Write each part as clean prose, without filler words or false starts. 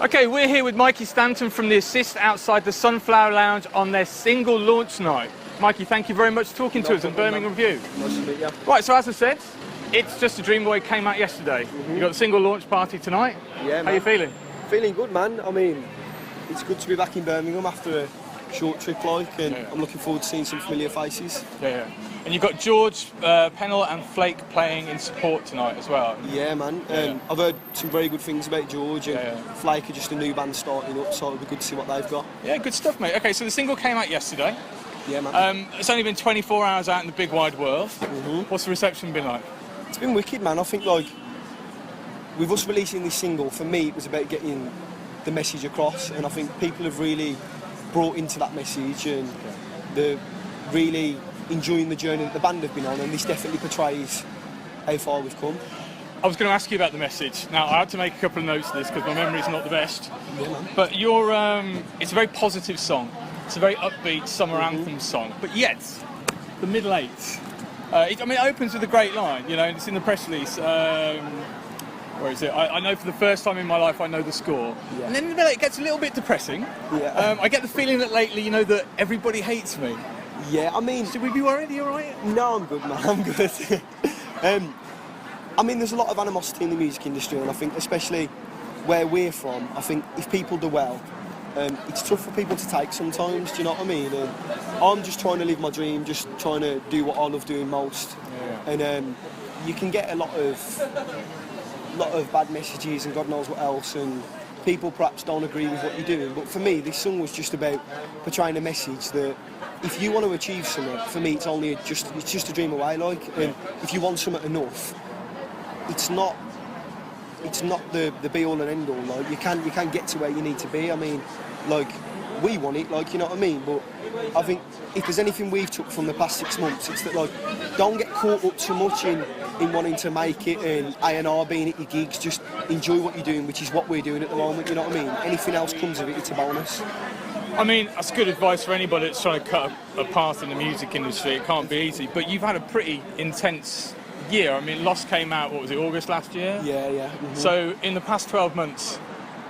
Okay, we're here with Mikey Stanton from The Assist outside the Sunflower Lounge on their single launch night. Mikey, thank you very much for talking to us on Birmingham Review. Nice to meet you. Right, so as I said, It's Just a Dream Boy came out yesterday. You got the single launch party tonight. Yeah, man. How are you feeling? Feeling good, man. I mean, it's good to be back in Birmingham after a short trip, and I'm looking forward to seeing some familiar faces. Yeah. And you've got George, Pennell and Flake playing in support tonight as well. Yeah, man. I've heard some very good things about George, and Flake are just a new band starting up, so it'll be good to see what they've got. Yeah, good stuff, mate. Okay, so the single came out yesterday. Yeah, man. It's only been 24 hours out in the big wide world. What's the reception been like? It's been wicked, man. I think, with us releasing this single, for me, it was about getting the message across, and I think people have really brought into that message, and they're really enjoying the journey that the band have been on, and this definitely portrays how far we've come. I was going to ask you about the message. Now, I had to make a couple of notes of this because my memory's not the best. Yeah, man. But it's a very positive song. It's a very upbeat summer anthem song. But yet, the middle eight, it opens with a great line, and it's in the press release. Where is it? I know for the first time in my life I know the score. Yeah. And then in the middle it gets a little bit depressing. Yeah. I get the feeling that lately, that everybody hates me. Yeah, I mean... Should we be worried? Are you alright? No, I'm good, man. I'm good. There's a lot of animosity in the music industry, and I think especially where we're from, I think if people do well, it's tough for people to take sometimes, do you know what I mean? And I'm just trying to live my dream, just trying to do what I love doing most. Yeah. And you can get a lot of bad messages and God knows what else, and people perhaps don't agree with what you're doing. But for me, this song was just about portraying a message that if you want to achieve something, for me, it's just a dream away. And if you want something enough, it's not the be all and end all. You can get to where you need to be. We want it. You know what I mean. But I think if there's anything we've took from the past 6 months, it's that don't get caught up too much in wanting to make it and A&R being at your gigs. Just enjoy what you're doing, which is what we're doing at the moment. You know what I mean. Anything else comes of it, it's a bonus. That's good advice for anybody that's trying to cut a path in the music industry. It can't be easy, but you've had a pretty intense year. Lost came out, August last year? Yeah. So in the past 12 months,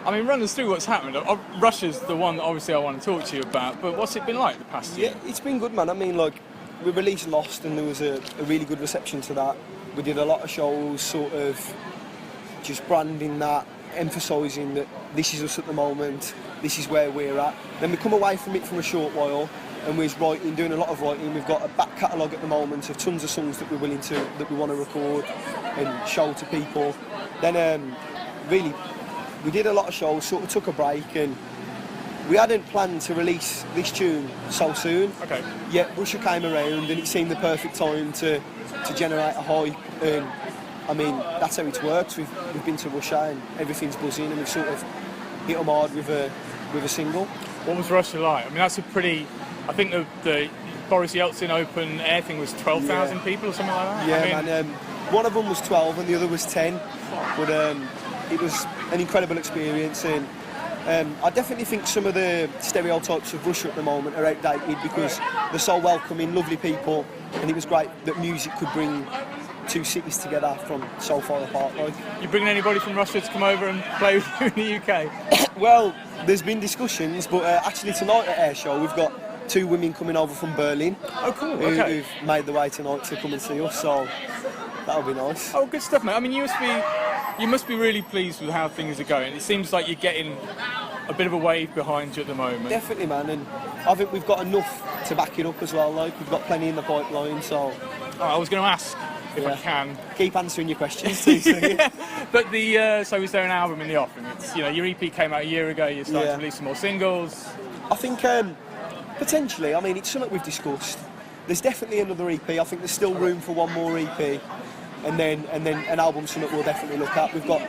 run us through what's happened. Russia's the one that obviously I want to talk to you about, but what's it been like the past year? Yeah, it's been good, man. We released Lost, and there was a really good reception to that. We did a lot of shows, sort of just branding that, emphasising that this is us at the moment, this is where we're at. Then we come away from it for a short while, and we're doing a lot of writing. We've got a back catalogue at the moment of tons of songs that we want to record and show to people. Then really, we did a lot of shows, sort of took a break, and we hadn't planned to release this tune so soon. Okay. Yet Russia came around, and it seemed the perfect time to generate a hype. And that's how it works. We've been to Russia, and everything's buzzing, and we've sort of hit them hard with a single. What was Russia like? That's a pretty... I think the Boris Yeltsin open air thing was 12,000 people or something like that? Yeah, man. One of them was 12 and the other was 10. But it was an incredible experience, and I definitely think some of the stereotypes of Russia at the moment are outdated because they're so welcoming, lovely people, and it was great that music could bring two cities together from so far apart. You bringing anybody from Russia to come over and play with you in the UK? Well, there's been discussions, but actually tonight at Air Show we've got 2 women coming over from Berlin. Oh, cool. Okay. Who've made the way tonight to come and see us, so that'll be nice. Oh, good stuff, mate. You must be really pleased with how things are going. It seems like you're getting a bit of a wave behind you at the moment. Definitely, man, and I think we've got enough to back it up as well. We've got plenty in the pipeline, so... I was going to ask if I can. Keep answering your questions, too. Yeah. But so is there an album in the offing? Your EP came out a year ago. You started to release some more singles. I think potentially. It's something we've discussed. There's definitely another EP. I think there's still room for one more EP, and then an album. Something we'll definitely look at. We've got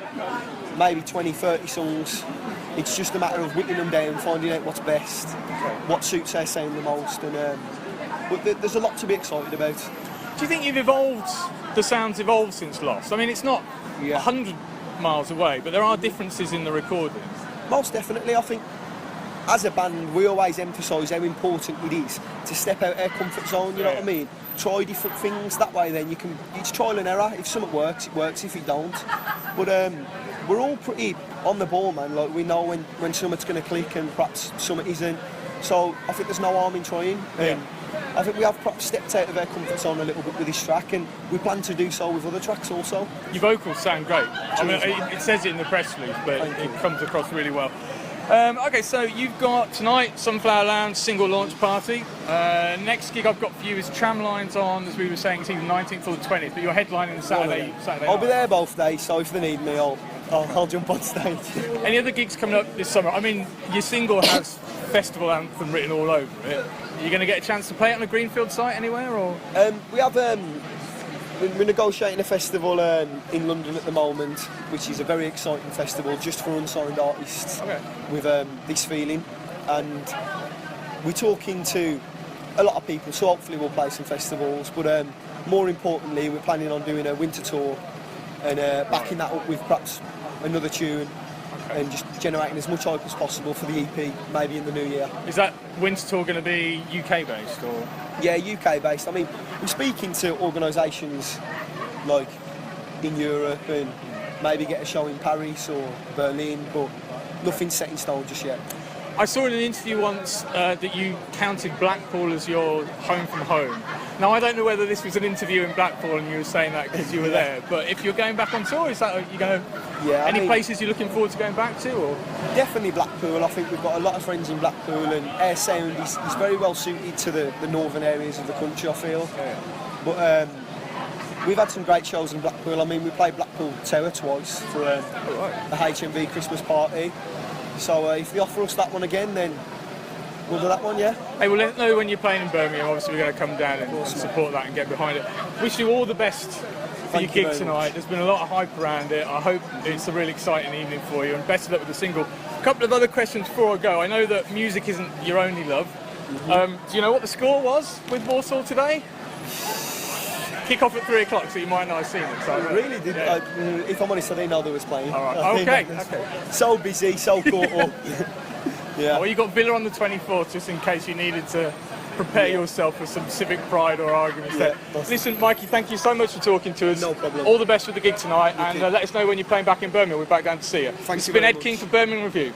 maybe 20, 30 songs. It's just a matter of whittling them down, finding out what's best, what suits our sound the most, and but there's a lot to be excited about. Do you think the sound's evolved since Lost? It's not 100 miles away, but there are differences in the recordings. Most definitely. I think as a band, we always emphasise how important it is to step out our comfort zone, you know what I mean? Try different things, that way then it's trial and error. If something works, it works, if it don't. But we're all pretty on the ball, man. Like, we know when something's going to click and perhaps something isn't. So I think there's no harm in trying. I think we have perhaps stepped out of our comfort zone a little bit with this track, and we plan to do so with other tracks also. Your vocals sound great. I mean, it says it in the press release, but it comes across really well. Okay, so you've got tonight Sunflower Lounge single launch party. Next gig I've got for you is Tramlines on, as we were saying, it's either the 19th or the 20th, but you're headlining the Saturday I'll be night. there both days, so if they need me, I'll jump on stage. Any other gigs coming up this summer? I mean, your single has festival anthem written all over it. Are you going to get a chance to play it on the Greenfield site anywhere, or? We have we're negotiating a festival in London at the moment, which is a very exciting festival just for unsigned artists. Okay. With This Feeling, and we're talking to a lot of people, so hopefully we'll play some festivals, but more importantly we're planning on doing a winter tour and backing that up with perhaps another tune. Okay. And just generating as much hype as possible for the EP, maybe in the new year. Is that winter tour going to be UK based, or? Yeah, UK based. I mean, we're speaking to organisations like in Europe and maybe get a show in Paris or Berlin, but nothing's set in stone just yet. I saw in an interview once that you counted Blackpool as your home from home. Now, I don't know whether this was an interview in Blackpool and you were saying that because you were there, but if you're going back on tour, is that you going to? Yeah. Any places you're looking forward to going back to, or? Definitely Blackpool. I think we've got a lot of friends in Blackpool, and our sound is very well suited to the northern areas of the country, I feel. Yeah. But we've had some great shows in Blackpool. I mean, we played Blackpool Tower twice for the HMV Christmas party. So if they offer us that one again, then we'll do that one, yeah. Hey, well, let us know when you're playing in Birmingham. Obviously, we're going to come down and support that and get behind it. Wish you all the best for your gig tonight. There's been a lot of hype around it. I hope it's a really exciting evening for you, and best of luck with the single. A couple of other questions before I go. I know that music isn't your only love. Do you know what the score was with Warsaw today? Kick off at 3 o'clock, so you might not have seen it. So I really did. Yeah. If I'm honest, I didn't know they was playing. All right. Okay. So busy, so caught up. Yeah. Well, you got Villa on the 24th, just in case you needed to prepare yourself for some civic pride or arguments there. Listen, Mikey, thank you so much for talking to us. No problem. All the best with the gig tonight, and let us know when you're playing back in Birmingham. We're back down to see you. Thank This you has been very Ed King for Birmingham Review.